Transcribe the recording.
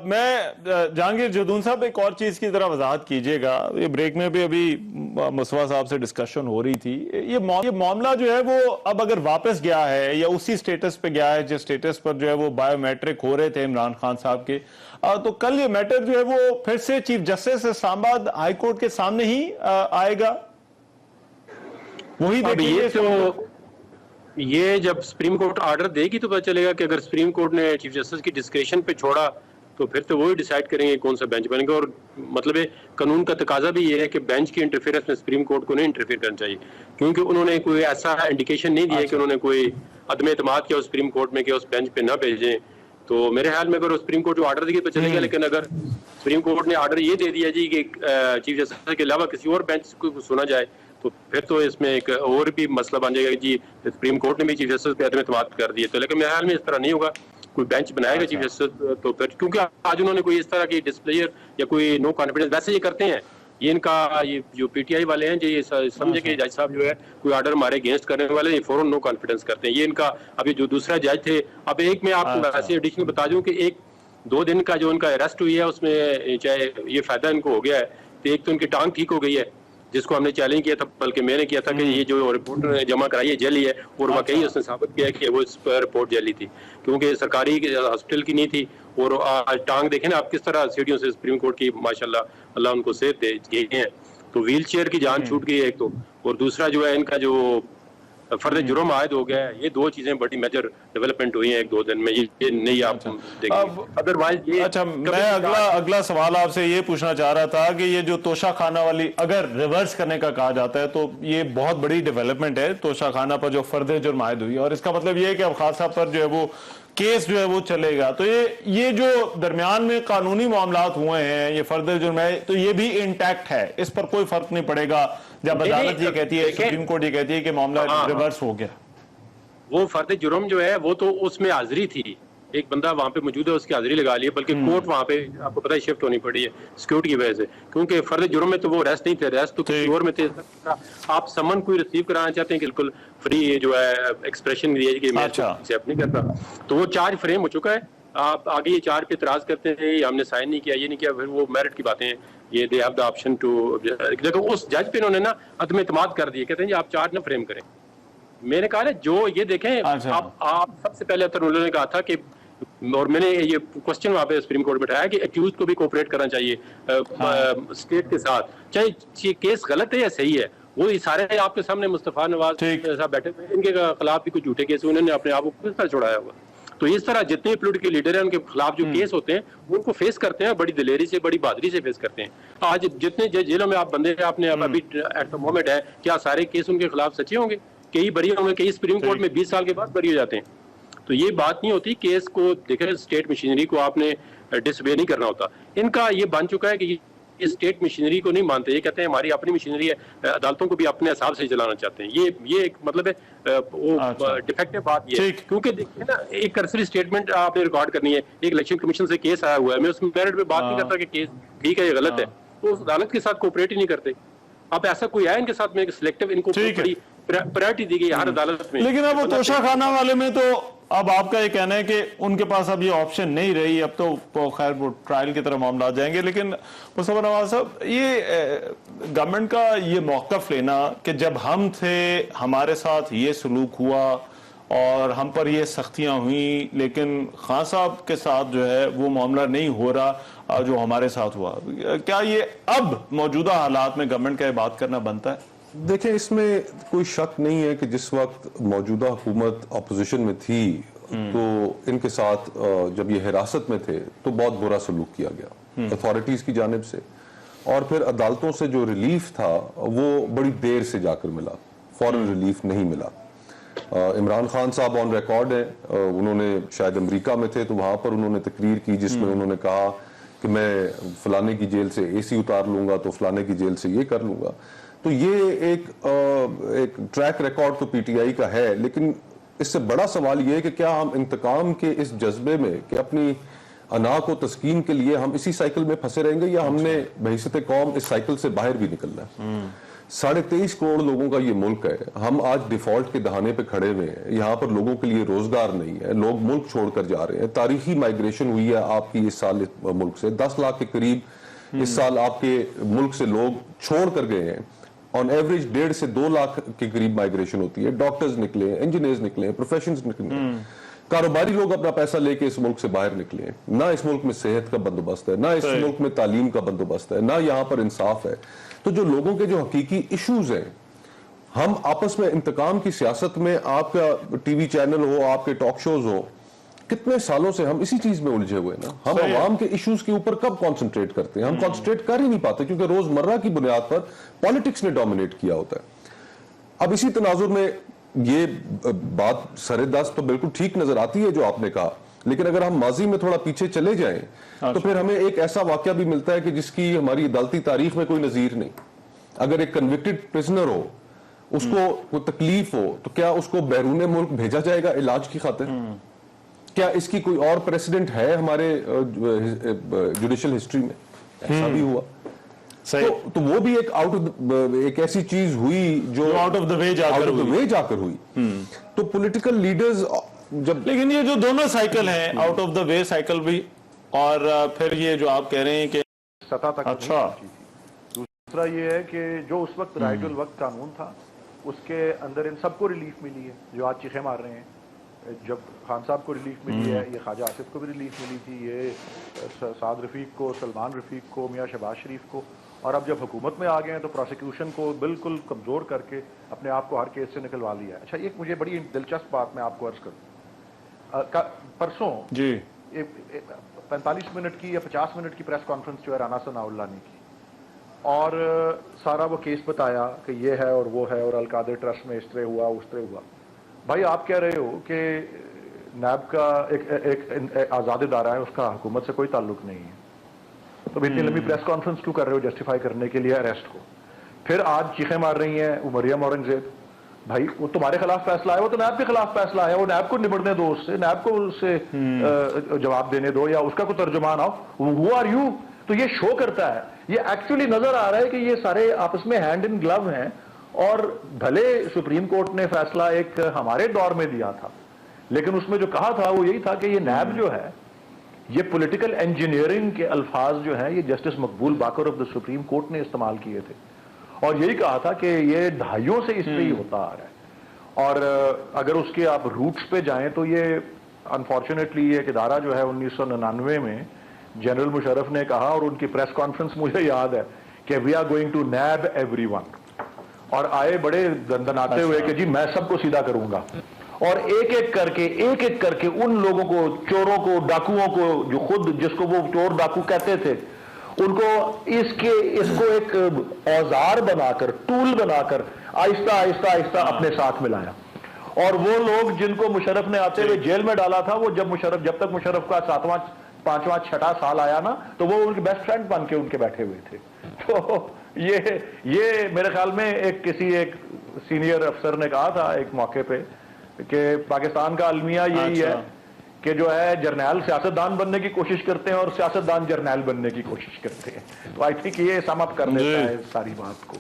मैं जहांगीर जदून साहब एक और चीज की तरह वजाहत कीजिएगा। ये ब्रेक में भी अभी मुस्तफा साहब से डिस्कशन हो रही थी। ये मामला जो है वो अब अगर वापस गया है या उसी स्टेटस पे गया है जिस स्टेटस पर जो है वो बायोमेट्रिक हो रहे थे इमरान खान साहब के, तो कल ये मैटर जो है वो फिर से chief justice Islamabad high court के सामने ही आएगा। वही देखिए तो ये जब सुप्रीम कोर्ट ऑर्डर देगी तो पता चलेगा कि अगर सुप्रीम कोर्ट ने चीफ जस्टिस की डिस्क्रेशन पे छोड़ा तो फिर तो वही डिसाइड करेंगे कौन सा बेंच बनेगा। और मतलब कानून का तकाजा भी ये है कि बेंच की इंटरफेरेंस में सुप्रीम कोर्ट को नहीं इंटरफेयर करना चाहिए, क्योंकि उन्होंने कोई ऐसा इंडिकेशन नहीं दिया कि उन्होंने कोई अदम एतमाद किया सुप्रीम कोर्ट में कि उस बेंच पे ना भेजें। तो मेरे ख्याल में अगर सुप्रीम कोर्ट जो ऑर्डर देगी तो चलेगा, लेकिन अगर सुप्रीम कोर्ट ने ऑर्डर ये दे दिया जी कि चीफ जस्टिस के अलावा किसी और बेंच को सुना जाए तो फिर तो इसमें एक और भी मसला बन जाएगा जी सुप्रीम कोर्ट ने भी चीफ जस्टिस पे अदम एतमाद कर दिए। तो लेकिन मेरे ख्याल में इस तरह नहीं होगा, कोई बेंच बनाएगा चीफ जस्टिस तो फिर, क्योंकि आज उन्होंने कोई इस तरह की डिस्प्लेयर या कोई नो कॉन्फिडेंस वैसे ये करते हैं। ये इनका ये जो पीटीआई वाले हैं जो ये समझे कि जज साहब जो है कोई ऑर्डर हमारे अगेंस्ट करने वाले ये फौरन नो कॉन्फिडेंस करते हैं। ये इनका अभी जो दूसरा जज थे, अब एक मैं आपको वैसे एडिशनल बता दूं कि 1-2 दिन का जो इनका अरेस्ट हुई है उसमें चाहे ये फायदा इनको हो गया है, तो एक तो इनकी टांग ठीक हो गई है जिसको हमने चैलेंज किया था, बल्कि मैंने किया था कि ये जो रिपोर्ट जमा कराई है जली है, और वाकई उसने साबित किया कि वो इस पर रिपोर्ट जली थी क्योंकि सरकारी हॉस्पिटल की नहीं थी। और आज टांग देखें ना आप किस तरह सीढ़ियों से सुप्रीम कोर्ट की माशाल्लाह अल्लाह उनको सेहत दे गए हैं। तो व्हील चेयर की जान छूट गई है एक तो, और दूसरा जो है इनका जो फर्द जुर्म आयद हो गया है। ये दो चीजें बड़ी मेजर डेवलपमेंट हुई हैं 1-2 दिन में, ये नहीं आप देखेंगे अदरवाइज ये। अच्छा, मैं अगला सवाल आपसे ये पूछना चाह रहा था कि ये जो तोशा खाना वाली अगर रिवर्स करने का कहा जाता है तो ये बहुत बड़ी डेवलपमेंट है तोशा खाना पर जो फर्द जुर्म आयद हुई, और इसका मतलब ये है कि अब खासा पर जो है वो केस जो है वो चलेगा। तो ये जो दरमियान में कानूनी मामलात हुए हैं ये फर्द जुर्म है तो ये भी इंटैक्ट है, इस पर कोई फर्क नहीं पड़ेगा जब अदालत ये कहती है, सुप्रीम कोर्ट ये कहती है कि मामला रिवर्स हो गया। वो फर्द जुर्म जो है वो तो उसमें हाजिरी थी, एक बंदा वहां पे मौजूद है उसकी हाजिरी लगा ली है, बल्कि कोर्ट वहां पे आपको पता है शिफ्ट होनी पड़ी है सिक्योरिटी की वजह से, क्योंकि फर्द जुर्म में तो वो अरेस्ट नहीं थे, अरेस्ट तो किसी और में थे। आप समन कोई रिसीव कराना चाहते हैं बिल्कुल फ्री जो है एक्सप्रेशन दिया कि मैं एक्सेप्ट नहीं करता, तो वो चार्ज फ्रेम हो चुका है। आप आगे ये चार्ज पे इतराज करते हैं हमने साइन नहीं किया ये नहीं किया, फिर वो मेरिट की बातें हैं, ये they have the option too. देखो उस जज पे इन्होंने ना अदम एतमाद कर दिए, कहते हैं जी आप चार्ज ना फ्रेम करें। मैंने कहा जो ये देखें आप सबसे पहले तो उन्होंने कहा था कि, और मैंने ये क्वेश्चन वहां पे सुप्रीम कोर्ट में उठाया कि एक्यूज को भी कोऑपरेट करना चाहिए स्टेट के साथ, चाहे केस गलत है या सही है। वो ये सारे आपके सामने मुस्तफा नवाज साहब बैठे हुए, इनके खिलाफ भी कुछ झूठे केस उन्होंने अपने आप को किस तरह छोड़ाया हुआ। तो इस तरह जितने पोलिटिकल लीडर हैं उनके खिलाफ जो केस होते हैं उनको फेस करते हैं, बड़ी दिलेरी से बड़ी बहादुरी से फेस करते हैं। आज जितने जेलों में आप बंदे आपने अभी एट द मोमेंट है, क्या सारे केस उनके खिलाफ सच्चे होंगे? कई बरी होंगे, कई सुप्रीम कोर्ट में 20 साल के बाद बरी हो जाते हैं। तो ये बात नहीं होती, केस को देखें स्टेट मशीनरी को आपने डिसबे नहीं करना होता। इनका ये बन चुका है कि ये स्टेट मशीनरी को नहीं मानते, ये कहते हैं हमारी अपनी मशीनरी है, अदालतों को भी अपने हिसाब से चलाना चाहते हैं। ये एक मतलब है वो डिफेक्टिव बात ये है, क्योंकि देखिए ना एक कर्सरी स्टेटमेंट आपने रिकॉर्ड करनी है, एक इलेक्शन कमीशन से केस आया हुआ है, मैं उस मेरिट पे बात नहीं करता कि केस ठीक है या गलत है, तो उस अदालत के साथ कोऑपरेट ही नहीं करते। अब ऐसा कोई है इनके साथ में सिलेक्टिव, इनको प्रायोरिटी दी गई हर अदालत में। लेकिन अब वो तोशा खाना वाले में तो अब आपका ये कहना है कि उनके पास अब ये ऑप्शन नहीं रही, अब तो खैर वो ट्रायल की तरफ मामला आ जाएंगे। लेकिन मुस्तफा नवाज साहब, ये गवर्नमेंट का ये मौकफ लेना कि जब हम थे हमारे साथ ये सलूक हुआ और हम पर ये सख्तियां हुई, लेकिन खान साहब के साथ जो है वो मामला नहीं हो रहा जो हमारे साथ हुआ, क्या ये अब मौजूदा हालात में गवर्नमेंट का ये बात करना बनता है? देखिए, इसमें कोई शक नहीं है कि जिस वक्त मौजूदा हुकूमत अपोजिशन में थी तो इनके साथ जब ये हिरासत में थे तो बहुत बुरा सलूक किया गया अथॉरिटीज की जानिब से, और फिर अदालतों से जो रिलीफ था वो बड़ी देर से जाकर मिला, फौरन रिलीफ नहीं मिला। इमरान खान साहब ऑन रिकॉर्ड है, उन्होंने शायद अमेरिका में थे तो वहां पर उन्होंने तकरीर की जिसमें उन्होंने कहा कि मैं फलाने की जेल से एसी उतार लूंगा तो फलाने की जेल से ये कर लूंगा। तो ये एक ट्रैक रिकॉर्ड तो पीटीआई का है, लेकिन इससे बड़ा सवाल ये है कि क्या हम इंतकाम के इस जज्बे में कि अपनी अना को तस्कीन के लिए हम इसी साइकिल में फंसे रहेंगे या हमने बहैसियत कौम इस साइकिल से बाहर भी निकलना है। 23.5 करोड़ लोगों का ये मुल्क है। हम आज डिफॉल्ट के दहाने पे खड़े हुए हैं। यहाँ पर लोगों के लिए रोजगार नहीं है, लोग मुल्क छोड़कर जा रहे हैं। तारीखी माइग्रेशन हुई है आपकी इस साल इस मुल्क से 10 लाख के करीब इस साल आपके मुल्क से लोग छोड़ कर गए हैं। ऑन एवरेज 1.5 से 2 लाख के करीब माइग्रेशन होती है। डॉक्टर्स निकले, इंजीनियर्स निकले, प्रोफेशंस निकले, कारोबारी लोग अपना पैसा लेके इस मुल्क से बाहर निकले। ना इस मुल्क में सेहत का बंदोबस्त है, ना इस मुल्क में तालीम का बंदोबस्त है, ना यहाँ पर इंसाफ है। तो जो लोगों के जो हकीकी इश्यूज हैं, हम आपस में इंतकाम की सियासत में, आपका टीवी चैनल हो, आपके टॉक शोज हो, कितने सालों से हम इसी चीज में उलझे हुए ना। हम अवाम के इश्यूज के ऊपर कब कंसंट्रेट करते हैं? हम कंसंट्रेट कर ही नहीं पाते क्योंकि रोजमर्रा की बुनियाद पर पॉलिटिक्स ने डोमिनेट किया होता है। अब इसी तनाजुर में ये बात सरेदस्त तो बिल्कुल ठीक नजर आती है जो आपने कहा, लेकिन अगर हम माजी में थोड़ा पीछे चले जाएं तो फिर हमें एक ऐसा वाकया भी मिलता है कि जिसकी हमारी अदालती तारीख में कोई नजीर नहीं। अगर एक कन्विक्टेड प्रिजनर हो, उसको कोई तकलीफ हो, तो क्या उसको बैरून मुल्क भेजा जाएगा इलाज की खातिर? क्या इसकी कोई और प्रेसिडेंट है हमारे जुडिशियल हिस्ट्री में? ऐसा भी हुआ। तो वो भी एक एक ऐसी चीज हुई जो आउट ऑफ द वे जाकर हुई। तो पॉलिटिकल लीडर्स जब, लेकिन ये जो दोनों साइकिल हैं, out of the way cycle भी, और फिर ये जो आप कह रहे हैं कि सतह तक अच्छा, दूसरा ये है कि जो उस वक्त राइटुल वक्त कानून था उसके अंदर इन सबको रिलीफ मिली है जो आज चीखें मार रहे हैं। जब खान साहब को रिलीफ मिली है, ये ख्वाजा आसिफ को भी रिलीफ मिली थी, ये साद रफीक को, सलमान रफीक को, मियाँ शहबाज शरीफ को, और अब जब हुकूमत में आ गए हैं तो प्रोसिक्यूशन को बिल्कुल कमज़ोर करके अपने आप को हर केस से निकलवा लिया है। अच्छा, एक मुझे बड़ी दिलचस्प बात मैं आपको अर्ज करूँ। परसों जी 45 मिनट की या 50 मिनट की प्रेस कॉन्फ्रेंस जो है राना सनाउल्लाह ने की, और सारा वो केस बताया कि ये है और वो है और अलकादर ट्रस्ट में इस तरह हुआ उस तरह हुआ। भाई आप कह रहे हो कि नैब का एक आज़ाद इदारा है, उसका हुकूमत से कोई ताल्लुक नहीं है, तो इतनी लंबी प्रेस कॉन्फ्रेंस क्यों कर रहे हो जस्टिफाई करने के लिए अरेस्ट को? फिर आज चीखें मार रही हैं मरियम औरंगजेब। भाई वो तुम्हारे खिलाफ फैसला है, वो तो नैब के खिलाफ फैसला है, वो नैब को निबड़ने दो, उससे नैब को उससे जवाब देने दो या उसका कोई तर्जुमान आओ। Who are you? तो ये शो करता है, ये एक्चुअली नजर आ रहा है कि ये सारे आपस में हैंड इन ग्लव हैं। और भले सुप्रीम कोर्ट ने फैसला एक हमारे दौर में दिया था, लेकिन उसमें जो कहा था वो यही था कि ये नैब जो है, ये पॉलिटिकल इंजीनियरिंग के अल्फाज जो है ये justice Maqbool Baqar of the supreme court ने इस्तेमाल किए थे, और यही कहा था कि ये दहाइयों से इस तरह ही होता आ रहा है। और अगर उसके आप रूट्स पे जाएं तो ये अनफॉर्चुनेटली एक इदारा जो है 1999 में जनरल मुशर्रफ ने कहा, और उनकी प्रेस कॉन्फ्रेंस मुझे याद है कि we are going to nab everyone, और आए बड़े दंदनाते हुए कि जी मैं सबको सीधा करूंगा, और एक एक करके उन लोगों को, चोरों को, डाकुओं को, जो खुद जिसको वो चोर डाकू कहते थे, उनको इसको एक औजार बनाकर, टूल बनाकर आहिस्ता आहिस्ता आहिस्ता अपने साथ मिलाया। और वो लोग जिनको मुशर्रफ ने आते हुए जेल में डाला था, वो जब तक मुशर्रफ का 7वां 5वां 6वां साल आया ना, तो वो उनके बेस्ट फ्रेंड बन के उनके बैठे हुए थे। तो ये मेरे ख्याल में एक सीनियर अफसर ने कहा था एक मौके पे कि पाकिस्तान का अलमिया यही है कि जो है जर्नैल सियासतदान बनने की कोशिश करते हैं और सियासतदान जर्नैल बनने की कोशिश करते हैं। तो आई थिंक ये सम अप कर लेता है सारी बात को।